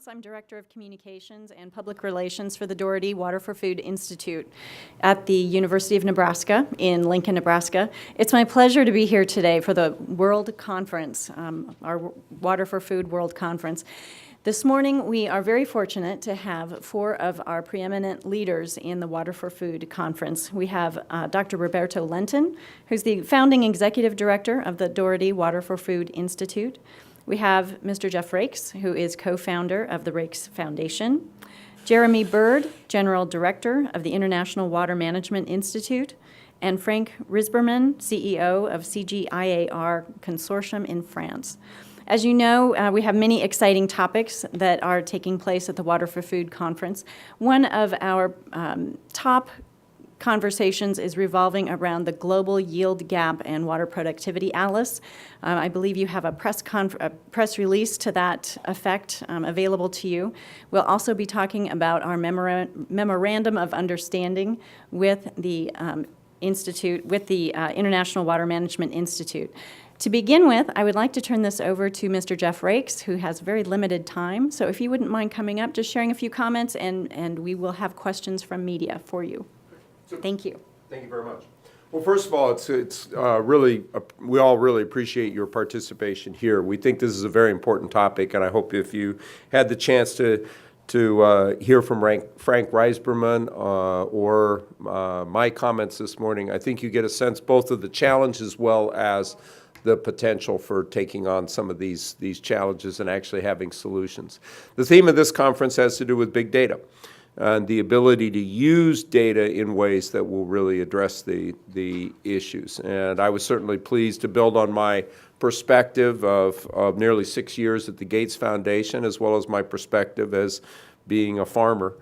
I'm Director of Communications and Public Relations for the Doherty WaterForFood Institute at the University of Nebraska in Lincoln, Nebraska. It's my pleasure to be here today for the World Conference, our WaterForFood World Conference. This morning, we are very fortunate to have 4 of our preeminent leaders in the WaterForFood Conference. We have Dr. Roberto Lenton, who's the founding executive director of the Doherty WaterForFood Institute. We have Mr. Jeff Rakes, who is co-founder of the Rakes Foundation. Jeremy Bird, general director of the International Water Management Institute. And Frank Risberman, CEO of CGIAR Consortium in France. As you know, we have many exciting topics that are taking place at the WaterForFood Conference. One of our top conversations is revolving around the global yield gap and water productivity atlas. I believe you have a press release to that effect available to you. We'll also be talking about our memorandum of understanding with the International Water Management Institute. To begin with, I would like to turn this over to Mr. Jeff Rakes, who has very limited time. So if you wouldn't mind coming up, just sharing a few comments, and we will have questions from media for you. So, thank you. Thank you very much. Well, first of all, it's really, we all really appreciate your participation here. We think this is a very important topic, and I hope if you had the chance to hear from Frank Reisberman or my comments this morning, I think you get a sense both of the challenge as well as the potential for taking on some of these challenges and actually having solutions. The theme of this conference has to do with big data and the ability to use data in ways that will really address the issues. And I was certainly pleased to build on my perspective of nearly 6 years at the Gates Foundation, as well as my perspective as being a farmer,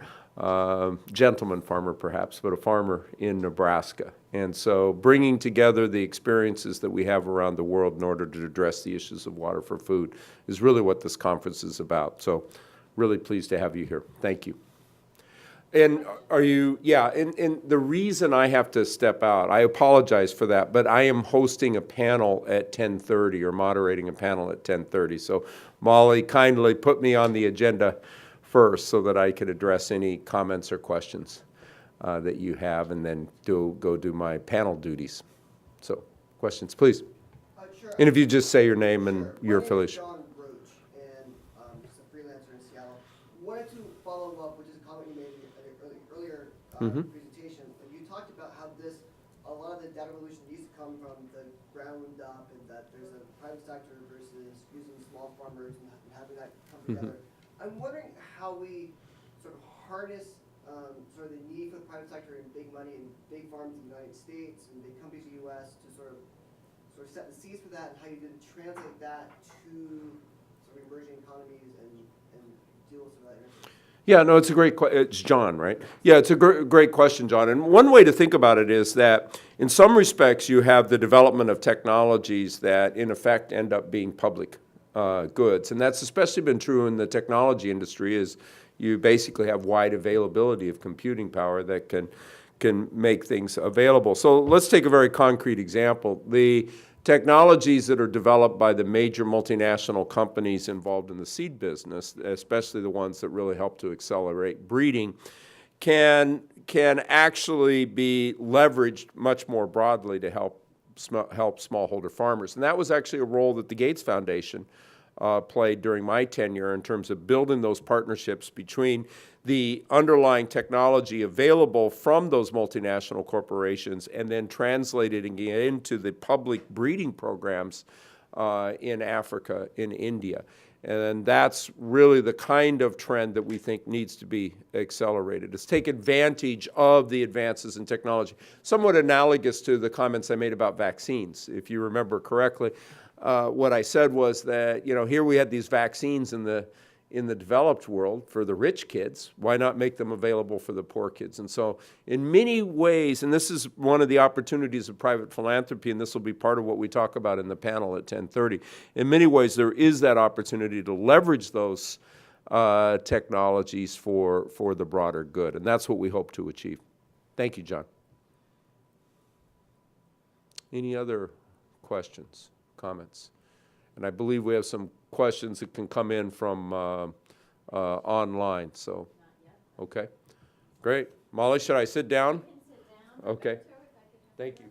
gentleman farmer perhaps, but a farmer in Nebraska. And so bringing together the experiences that we have around the world in order to address the issues of water for food is really what this conference is about. So really pleased to have you here. Thank you. And are you, yeah, and the reason I have to step out, I apologize for that, but I am hosting a panel at 10:30 or moderating a panel at 10:30. So Molly kindly put me on the agenda first so that I could address any comments or questions that you have and then go do my panel duties. So questions, please. Sure. And if you just say your name and Sure. your My name is affiliation. John Roach, and just a freelancer in Seattle. Wanted to follow up, which is a comment you made in an earlier presentation. But you talked about how a lot of the data revolution needs to come from the ground up, and that there's a private sector versus using small farmers and having that come together. I'm wondering how we sort of harness sort of the need for the private sector and big money and big farms in the United States and big companies in the U.S. to sort of set the seeds for that, and how you did translate that to sort of emerging economies and deal with some of that interface. Yeah, no, it's a great question. It's John, right? Yeah, it's a great question, John. And one way to think about it is that in some respects you have the development of technologies that in effect end up being public goods. And that's especially been true in the technology industry, is you basically have wide availability of computing power that can make things available. So let's take a very concrete example. The technologies that are developed by the major multinational companies involved in the seed business, especially the ones that really help to accelerate breeding, can actually be leveraged much more broadly to help smallholder farmers. And that was actually a role that the Gates Foundation played during my tenure in terms of building those partnerships between the underlying technology available from those multinational corporations and then translated into the public breeding programs in Africa, in India. And that's really the kind of trend that we think needs to be accelerated, is take advantage of the advances in technology. Somewhat analogous to the comments I made about vaccines. If you remember correctly, what I said was that, here we had these vaccines in the developed world for the rich kids. Why not make them available for the poor kids? And so in many ways, and this is one of the opportunities of private philanthropy, and this will be part of what we talk about in the panel at 10:30, in many ways there is that opportunity to leverage those technologies for the broader good, and that's what we hope to achieve. Thank you, John. Any other questions, comments? And I believe we have some questions that can come in from online. So, okay, great. Molly, should I sit down? Okay, thank you.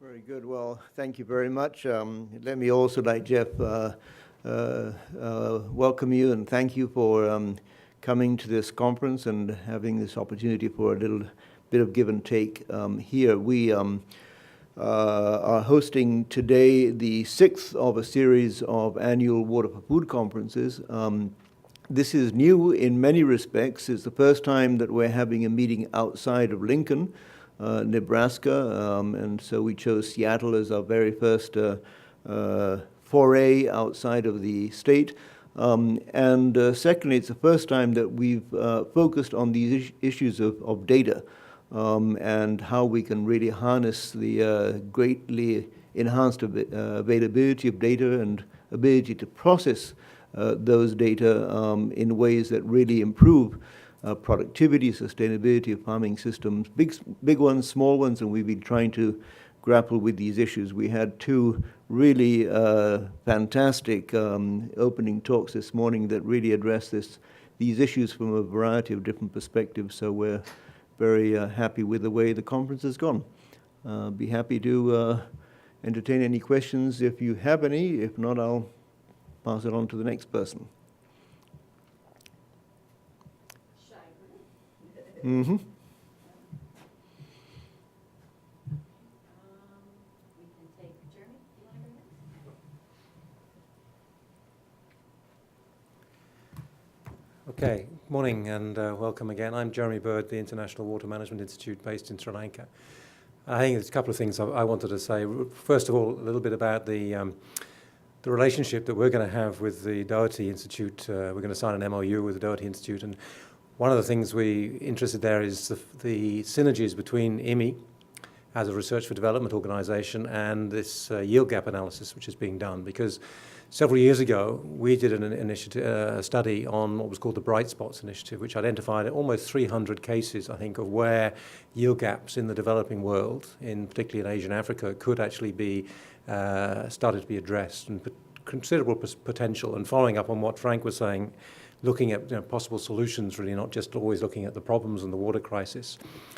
Very good. Well, thank you very much. Let me also, like Jeff, welcome you and thank you for coming to this conference and having this opportunity for a little bit of give and take here. We are hosting today the 6th of a series of annual Water for Food conferences. This is new in many respects. It's the first time that we're having a meeting outside of Lincoln, Nebraska, and so we chose Seattle as our very first foray outside of the state. And secondly, it's the first time that we've focused on these issues of data. And how we can really harness the greatly enhanced availability of data and ability to process those data in ways that really improve productivity, sustainability of farming systems, big ones, small ones, and we've been trying to grapple with these issues. We had two really fantastic opening talks this morning that really address these issues from a variety of different perspectives, so we're very happy with the way the conference has gone. Be happy to entertain any questions if you have any. If not, I'll pass it on to the next person. Mm-hmm. We can take Jeremy. Do you want to go next? Okay, morning and welcome again. I'm Jeremy Bird, the International Water Management Institute based in Sri Lanka. I think there's a couple of things I wanted to say. First of all, a little bit about the relationship that we're going to have with the Doherty Institute. We're going to sign an MOU with the Doherty Institute, and one of the things we're interested there is the synergies between IMI as a research for development organisation and this yield gap analysis which is being done, because several years ago we did a study on what was called the Bright Spots Initiative, which identified almost 300 cases, I think, of where yield gaps in the developing world, particularly in Asia and Africa, could actually be started to be addressed, and considerable potential. And following up on what Frank was saying, looking at possible solutions, really, not just always looking at the problems and the water crisis.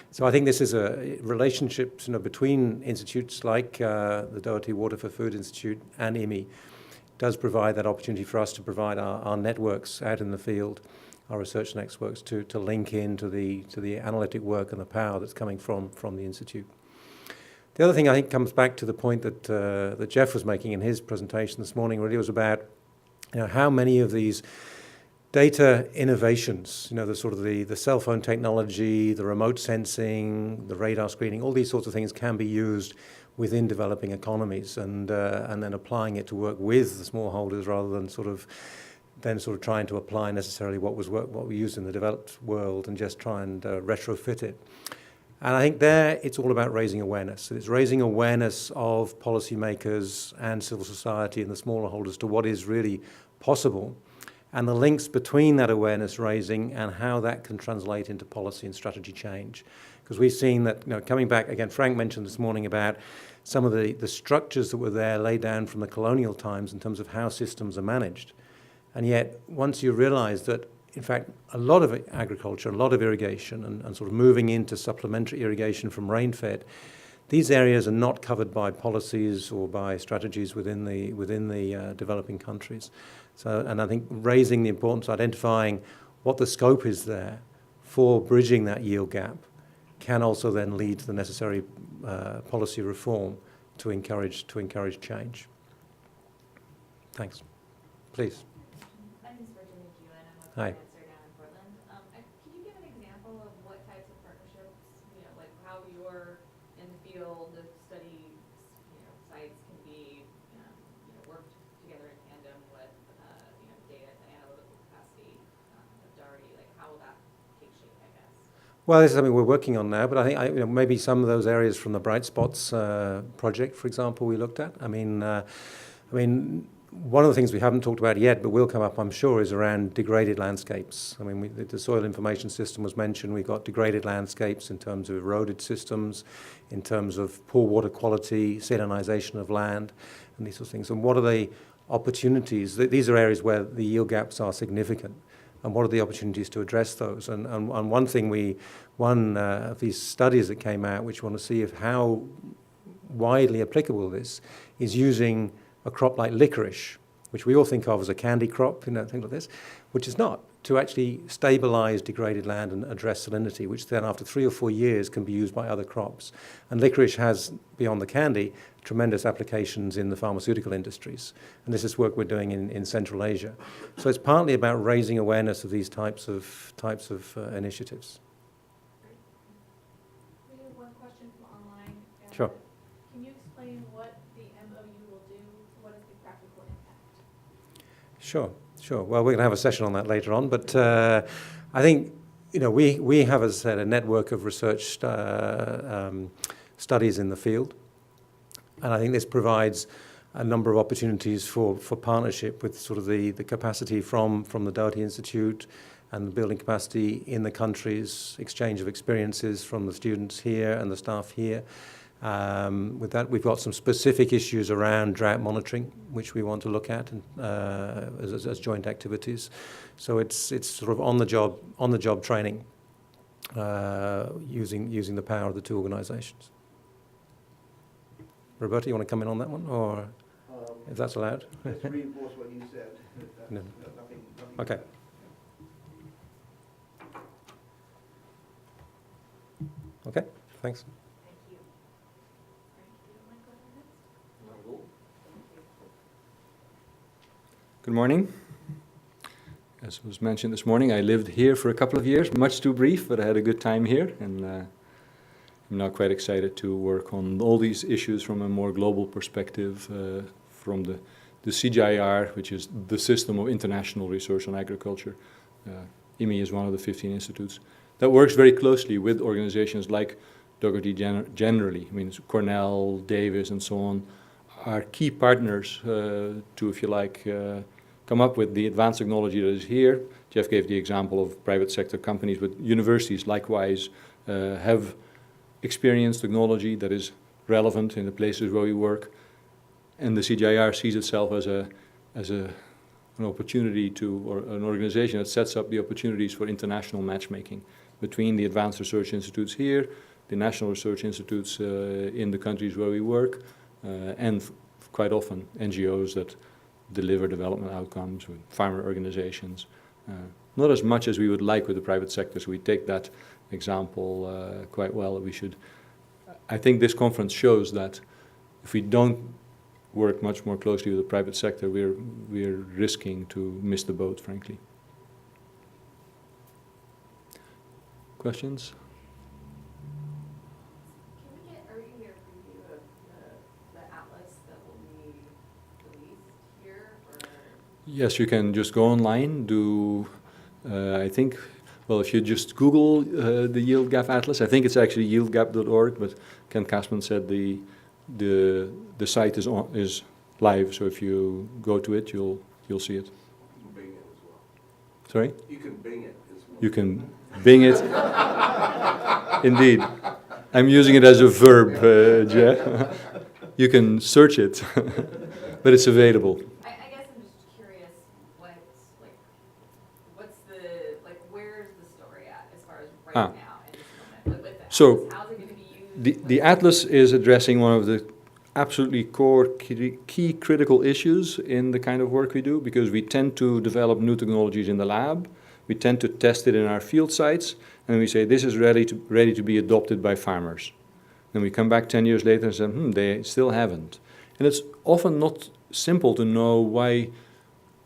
So I think this is a relationship between institutes like the Doherty WaterForFood Institute and IMI does provide that opportunity for us to provide our networks out in the field, our research networks, to link into the analytic work and the power that's coming from the institute. The other thing I think comes back to the point that Jeff was making in his presentation this morning, really was about how many of these data innovations, the cell phone technology, the remote sensing, the radar screening, all these sorts of things can be used within developing economies, and then applying it to work with the smallholders rather than trying to apply necessarily what we used in the developed world and just try and retrofit it. And I think there it's all about raising awareness. It's raising awareness of policymakers and civil society and the smallholders to what is really possible, and the links between that awareness raising and how that can translate into policy and strategy change. Because we've seen that, coming back, again, Frank mentioned this morning about some of the structures that were there laid down from the colonial times in terms of how systems are managed. And yet, once you realize that, in fact, a lot of agriculture, a lot of irrigation, and sort of moving into supplementary irrigation from rain-fed, these areas are not covered by policies or by strategies within the developing countries. So, and I think raising the importance, identifying what the scope is there for bridging that yield gap, can also then lead to the necessary policy reform to encourage change. Thanks. Please. My name is Virginia Keelan. I'm a Hi. freelancer down in Portland. Can you give an example of what types of partnerships, like how you're in the field of study, sites can be, worked together in tandem with, data and analytical capacity of Doherty? Like, how will that take shape, I guess? Well, this is something we're working on now, but I think maybe some of those areas from the Bright Spots project, for example, we looked at. I mean, one of the things we haven't talked about yet, but will come up, I'm sure, is around degraded landscapes. I mean, the soil information system was mentioned. We've got degraded landscapes in terms of eroded systems, in terms of poor water quality, salinization of land, and these sorts of things. And what are the opportunities? These are areas where the yield gaps are significant. And what are the opportunities to address those? And one of these studies that came out, which want to see how widely applicable this is, using a crop like licorice, which we all think of as a candy crop, things like this, which is not, to actually stabilize degraded land and address salinity, which then after 3 or 4 years can be used by other crops. And licorice has, beyond the candy, tremendous applications in the pharmaceutical industries. And this is work we're doing in Central Asia. So it's partly about raising awareness of these types of initiatives. We have one question from online. Sure. Can you explain what the MOU will do? What is the practical impact? Sure. Well, we're going to have a session on that later on, but I think, we have, as I said, a network of research studies in the field, and I think this provides a number of opportunities for partnership with sort of the capacity from the Doherty Institute and the building capacity in the countries, exchange of experiences from the students here and the staff here. With that, we've got some specific issues around drought monitoring, which we want to look at as joint activities. So it's sort of on the job training using the power of the two organisations. Roberta, you want to come in on that one, or if that's allowed? Let's reinforce what you said. No. Nothing Okay. Okay, thanks. Thank you. Frank, you want to go ahead next? Good morning. As was mentioned this morning, I lived here for a couple of years, much too brief, but I had a good time here, and I'm now quite excited to work on all these issues from a more global perspective, from the CGIAR, which is the System of International Research on Agriculture. IMI is one of the 15 institutes that works very closely with organizations like Dougherty generally. I mean, Cornell, Davis, and so on are key partners to, if you like, come up with the advanced technology that is here. Jeff gave the example of private sector companies, but universities likewise have experienced technology that is relevant in the places where we work. And the CGIAR sees itself as an opportunity to, or an organization that sets up the opportunities for international matchmaking between the advanced research institutes here, the national research institutes in the countries where we work, and quite often NGOs that deliver development outcomes with farmer organizations. Not as much as we would like with the private sector, so we take that example quite well. I think this conference shows that if we don't work much more closely with the private sector, we're risking to miss the boat, frankly. Questions? Can we get a preview of the atlas that will be released here? Or? Yes, you can just go online, do, I think, well, if you just Google the Yield Gap Atlas, I think it's actually yieldgap.org, but Ken Kasman said the site is live, so if you go to it, you'll see it. You can Bing it as well. Sorry? You can Bing it as well. You can Bing it. Indeed. I'm using it as a verb, Jeff. You can search it, but it's available. I guess I'm just curious where's the story at as far as right now in this moment with the So, atlas? How's it going to be used? The Atlas is addressing one of the absolutely core key critical issues in the kind of work we do, because we tend to develop new technologies in the lab, we tend to test it in our field sites, and we say this is ready to be adopted by farmers. Then we come back 10 years later and say, they still haven't. And it's often not simple to know why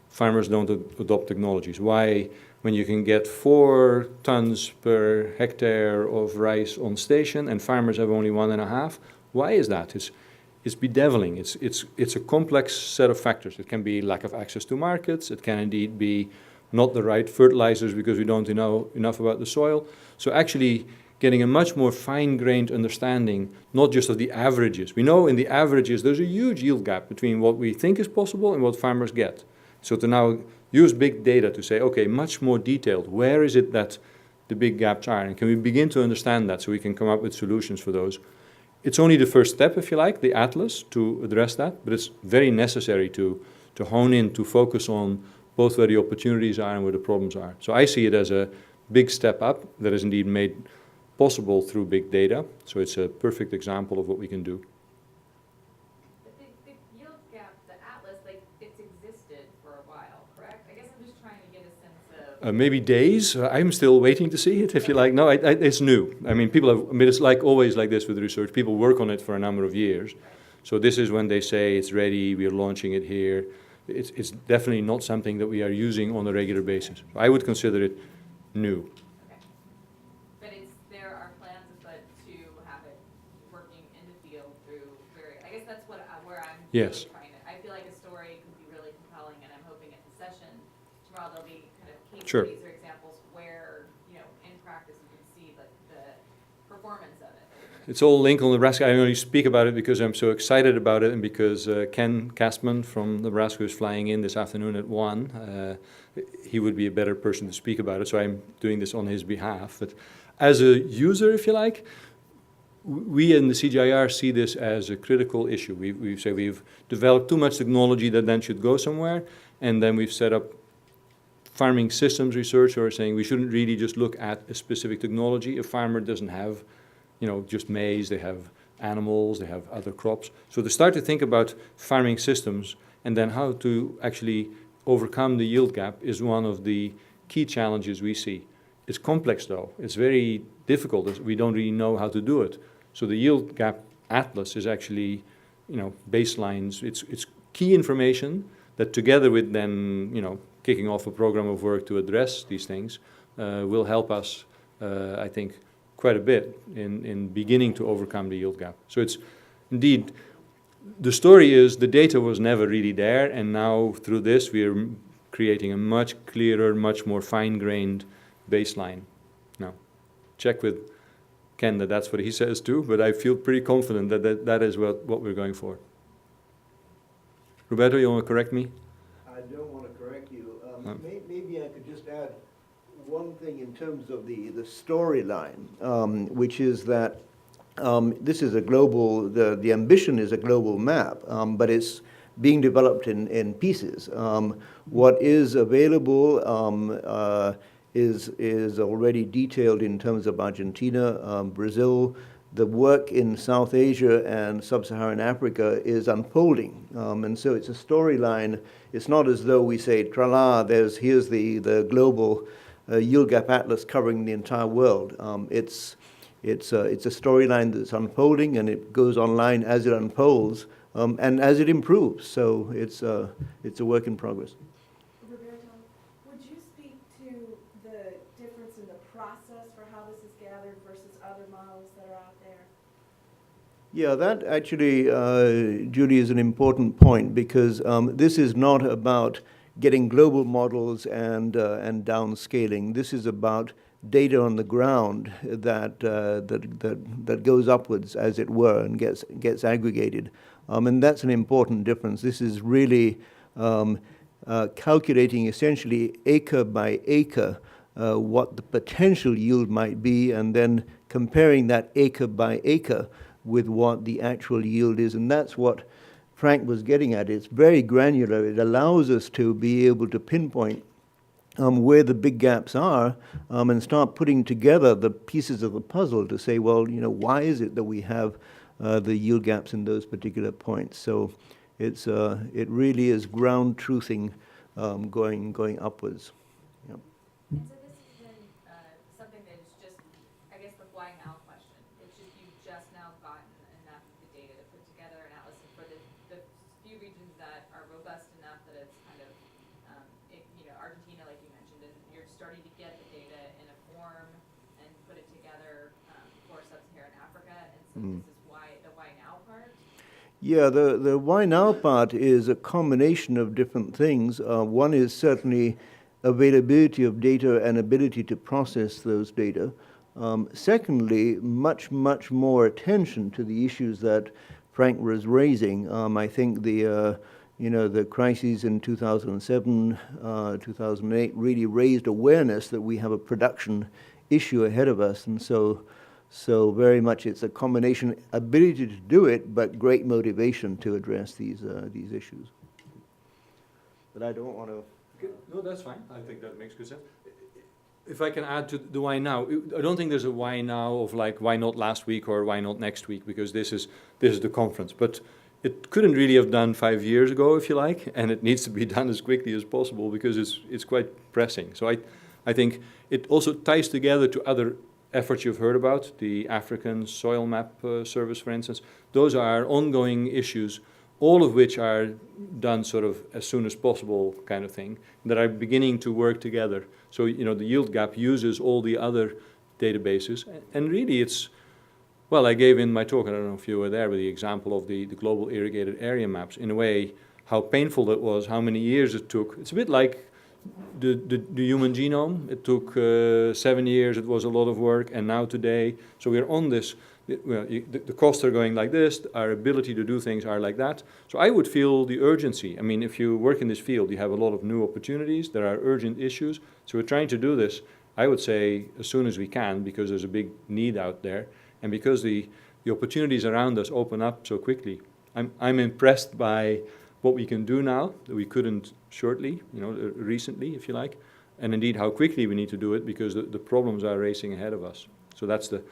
farmers don't adopt technologies, why when you can get 4 tons per hectare of rice on station and farmers have only 1.5, why is that? It's bedeviling. It's a complex set of factors. It can be lack of access to markets. It can indeed be not the right fertilizers because we don't know enough about the soil. So actually getting a much more fine-grained understanding, not just of the averages. We know in the averages there's a huge yield gap between what we think is possible and what farmers get. So to now use big data to say, okay, much more detailed, where is it that the big gaps are? And can we begin to understand that so we can come up with solutions for those? It's only the first step, if you like, the atlas, to address that, but it's very necessary to hone in, to focus on both where the opportunities are and where the problems are. So I see it as a big step up that is indeed made possible through big data. So it's a perfect example of what we can do. But the yield gap, the atlas, it's existed for a while, correct? I guess I'm just trying to get a sense of... Maybe days. I'm still waiting to see it, if you like. No, it's new. I mean, it's like always like this with research. People work on it for a number of years. So this is when they say it's ready, we're launching it here. It's definitely not something that we are using on a regular basis. I would consider it new. Okay. But there are plans afoot to have it working in the field through I guess that's where I'm Yes. really trying to, I feel like a story could be really compelling, and I'm hoping at the session tomorrow there'll be kind of case Sure. studies or examples where, in practice you can see the performance of it. It's all Lincoln, Nebraska. I only speak about it because I'm so excited about it and because Ken Kasman from Nebraska is flying in this afternoon at 1. He would be a better person to speak about it, so I'm doing this on his behalf. But as a user, if you like, we in the CGIAR see this as a critical issue. We say we've developed too much technology that then should go somewhere, and then we've set up farming systems research who are saying we shouldn't really just look at a specific technology. A farmer doesn't have, just maize. They have animals. They have other crops. So to start to think about farming systems and then how to actually overcome the yield gap is one of the key challenges we see. It's complex though. It's very difficult. We don't really know how to do it. So the yield gap atlas is actually, baselines. It's key information that together with then, kicking off a program of work to address these things will help us, I think, quite a bit in beginning to overcome the yield gap. So it's indeed, the story is the data was never really there, and now through this we are creating a much clearer, much more fine-grained baseline. Now, check with Ken that that's what he says too, but I feel pretty confident that is what we're going for. Roberto, you want to correct me? I don't want to correct you. Maybe I could just add one thing in terms of the storyline, which is that this is a global, the ambition is a global map, but it's being developed in pieces. What is available is already detailed in terms of Argentina, Brazil. The work in South Asia and Sub-Saharan Africa is unfolding. And so it's a storyline. It's not as though we say, tra-la, here's the global yield gap atlas covering the entire world. It's a storyline that's unfolding, and it goes online as it unfolds and as it improves. So it's a work in progress. Roberto, would you speak to the difference in the process for how this is gathered versus other models that are out there? Yeah, that actually, Judy, is an important point, because this is not about getting global models and downscaling. This is about data on the ground that goes upwards, as it were, and gets aggregated. And that's an important difference. This is really calculating essentially acre by acre what the potential yield might be, and then comparing that acre by acre with what the actual yield is. And that's what Frank was getting at. It's very granular. It allows us to be able to pinpoint where the big gaps are and start putting together the pieces of the puzzle to say, well, why is it that we have the yield gaps in those particular points? So it really is ground truthing going upwards. Yep. And so this has been something that is just, I guess, the why now question. It's just you've just now gotten enough of the data to put together an atlas for the few regions that are robust enough that it's kind of, Argentina, like you mentioned, and you're starting to get the data in a form and put it together for Sub-Saharan Africa. And so this is the why now part. Yeah, the why now part is a combination of different things. One is certainly availability of data and ability to process those data. Secondly, much more attention to the issues that Frank was raising. I think the crises in 2007, 2008 really raised awareness that we have a production issue ahead of us, and so very much it's a combination ability to do it, but great motivation to address these issues. But I don't want to. No, that's fine. I think that makes good sense. If I can add to the why now, I don't think there's a why now of like why not last week or why not next week, because this is the conference. But it couldn't really have done 5 years ago, if you like, and it needs to be done as quickly as possible because it's quite pressing. So I think it also ties together to other efforts you've heard about, the African soil map service, for instance. Those are ongoing issues, all of which are done sort of as soon as possible kind of thing, that are beginning to work together. So, the yield gap uses all the other databases, and really it's, well, I gave in my talk, I don't know if you were there, with the example of the global irrigated area maps, in a way, how painful that was, how many years it took. It's a bit like the human genome. It took 7 years, it was a lot of work, and now today, so we're on this, the costs are going like this, our ability to do things are like that. So I would feel the urgency. I mean, if you work in this field, you have a lot of new opportunities, there are urgent issues, so we're trying to do this, I would say, as soon as we can, because there's a big need out there, and because the opportunities around us open up so quickly. I'm impressed by what we can do now that we couldn't shortly, recently, if you like. and indeed how quickly we need to do it, because the problems are racing ahead of us. So that's the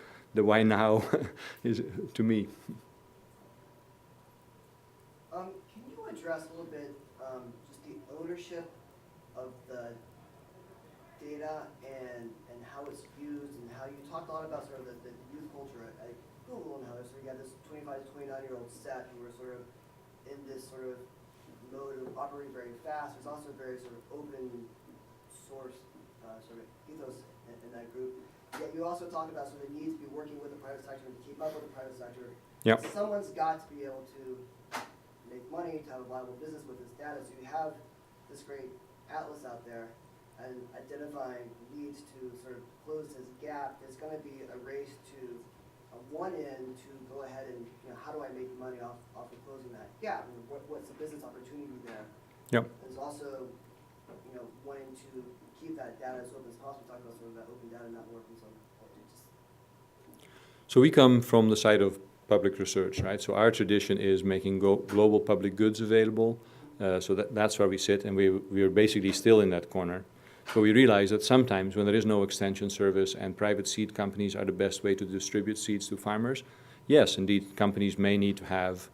why now is to me. Can you address a little bit just the ownership of the data and how it's used, and how you talked a lot about sort of the youth culture at Google, and how so you got this 25 to 29-year-old set who are sort of in this sort of mode of operating very fast. There's also very sort of open source sort of ethos in that group. Yet you also talk about sort of the need to be working with the private sector to keep up with the private sector. Yep. Someone's got to be able to make money, to have a viable business with this data. So you have this great atlas out there, and identifying needs to sort of close this gap. There's going to be a race to one end to go ahead and, how do I make money off of closing that gap? And what's the business opportunity there? Yep. There's also, wanting to keep that data as open as possible. Talk about sort of that open data network and so on. So we come from the side of public research, right? So our tradition is making global public goods available. So that's where we sit, and we are basically still in that corner. But we realize that sometimes when there is no extension service and private seed companies are the best way to distribute seeds to farmers, yes, indeed, companies may need to have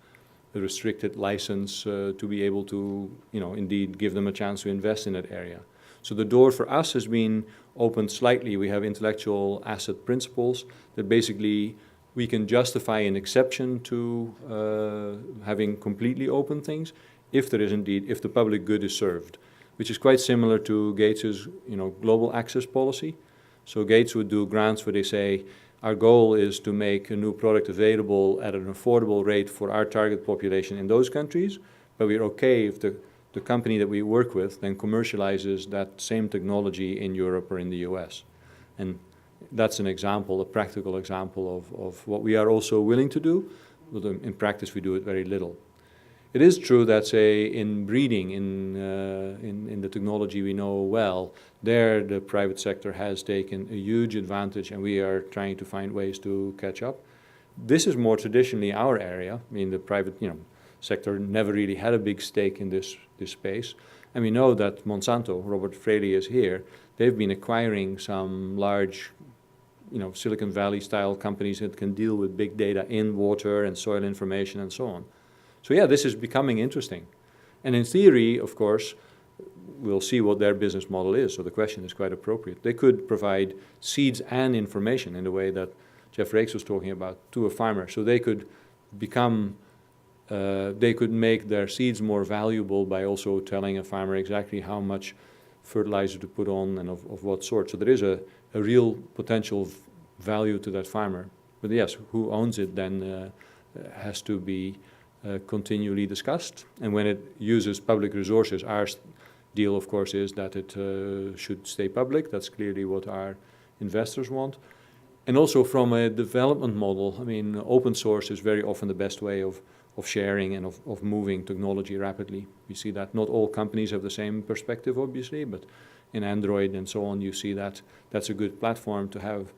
a restricted license to be able to, indeed give them a chance to invest in that area. So the door for us has been opened slightly. We have intellectual asset principles that basically we can justify an exception to having completely open things if the public good is served, which is quite similar to Gates's, global access policy. So Gates would do grants where they say, our goal is to make a new product available at an affordable rate for our target population in those countries, but we're okay if the company that we work with then commercializes that same technology in Europe or in the US. And that's an example, a practical example of what we are also willing to do, but in practice we do it very little. It is true that, say, in breeding, in the technology we know well, there the private sector has taken a huge advantage, and we are trying to find ways to catch up. This is more traditionally our area. I mean, the private, sector never really had a big stake in this space, and we know that Monsanto, Robert Fraley is here. They've been acquiring some large, Silicon Valley-style companies that can deal with big data in water and soil information and so on. So yeah, this is becoming interesting. And in theory, of course, we'll see what their business model is. So the question is quite appropriate. They could provide seeds and information in the way that Jeff Rakes was talking about to a farmer. So they could they could make their seeds more valuable by also telling a farmer exactly how much fertilizer to put on and of what sort. So there is a real potential value to that farmer. But yes, who owns it then has to be continually discussed. And when it uses public resources, our deal, of course, is that it should stay public. That's clearly what our investors want. And also from a development model, I mean, open source is very often the best way of sharing and of moving technology rapidly. We see that not all companies have the same perspective, obviously, but in Android and so on, you see that that's a good platform to have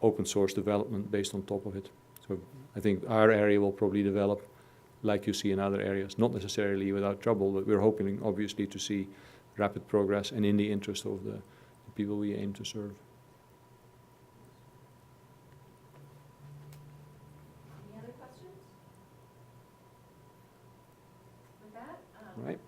open source development based on top of it. So I think our area will probably develop like you see in other areas, not necessarily without trouble, but we're hoping, obviously, to see rapid progress and in the interest of the people we aim to serve. Any other questions? With that, Right.